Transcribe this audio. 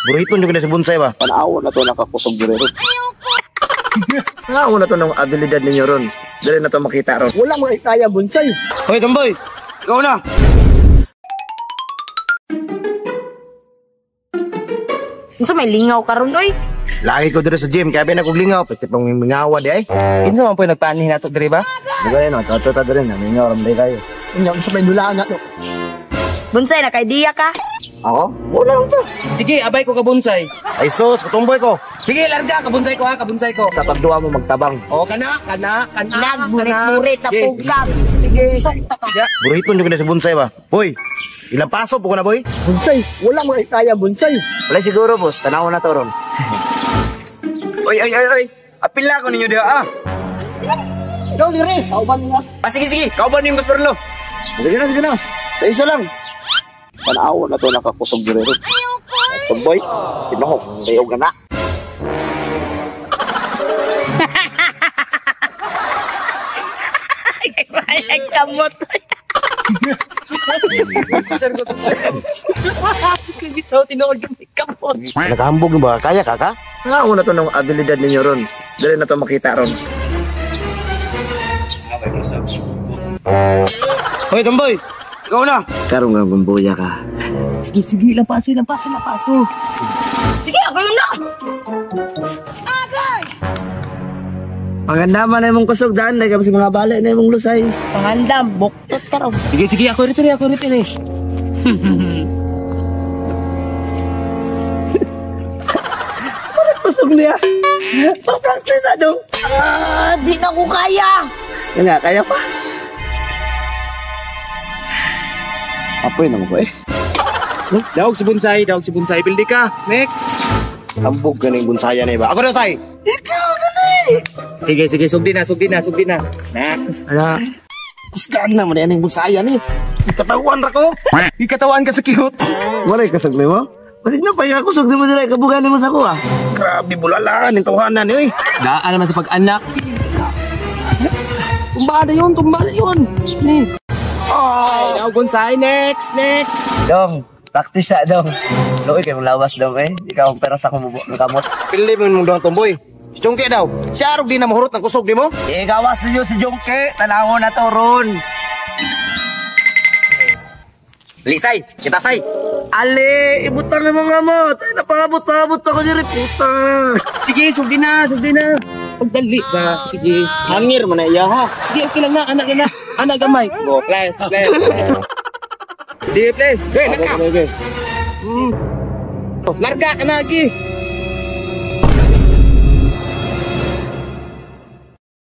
Buruhiton yung sa bonsai ba? Tanaw na to nakakusog diri. Tanaw na to ng abilidad ninyo ron. Dali na to makita ron. Wala mo kaya bonsai. Hoy, Tomboy! Ikaw na! Unsa may lingaw karon oy? Lagi ko dito sa gym, kaya binaguglingaw. Pati pang mingawa di ay. Kinsa man po nagpaanihin nato diri ba? Nagay no, tato ta diri na, mingaw ram day kayo. Inyong sa may dulaan na to. Bonsai na kay diya ka? Ako? Wala lang to. Sige, abay ko ka bonsai. Ay sus, Tomboy ko. Sige, larga ka bonsai ko ha, ka bonsai ko. Sa pagduwa mo magtabang. O kana. Nagmurit-murit na pugkam. Sige. Buruhiton yung sa bonsai ba? Hoy, ilang paso po ko na boy? Bonsai, wala mo kaya bonsai. Wala siguro boss, tanaw na to ron. Oy. Apila ko ninyo diha ah. Ikaw dire, kauban mo. Sige, kauban ni Boss Perlo. Sige na. Sa isa lang. Tanaw na to nakakusog diri. Tomboy, tinohok, tayo ka na. Ay kamot. Kagitaw tinuod kami kamot. Nakahambog ba? Kaya ka? Tanaw na to ng abilidad ninyo ron. Dali na to makita ron. Hoy, Tomboy! Ikaw na! Karong nga bumbuya ka. Sige, lampaso. Sige, ako yun na. Maganda man na imong kusog daan, na kasi mga bala na imong lusay. Pangandam, buktot ka raw. Sige, ako rito eh. Kusog niya! Pa-practice ano? Di na ko kaya. Kaya pa? Apoy na mo ba eh? Dawag si bonsai, pildi ka. Next. Hambog ka na yung bunsaya na iba. Ako na, Say! Sige, sugdi na. Na. Ala, kusgaan na mo na yan yung bunsaya ni. Katawan ra ko! Ikatawan ka sa cute. Walay kasag na mo? Masig na pa yung kusog di mo nila kabugan mo sa kuha. Grabe, bulalaan yung tawanan eh. Daan naman sa pag-anak. Tumbada yun. Ni. Ay, dawag bonsai. Next. Dong, practice na dong. Loy kayo lawas dong eh. Ikaw ang peras ako kamot. Pili mo yung doon Tomboy. Si Jongke daw. Siya arog din na mahurot ng kusog di mo? Gawas ninyo si Jongke. Tanaw na to ron. Lisay, kita say. Ali, ibutang na mga mot. Ay, napangabot ako diri puta. Sige, sugdi na. Pagdali ba? Sige. Hangir man na iya ha. Sige, okay lang na. Anak gamay. Go, play. Sige, play. Hey, naka. Larga ka na lagi.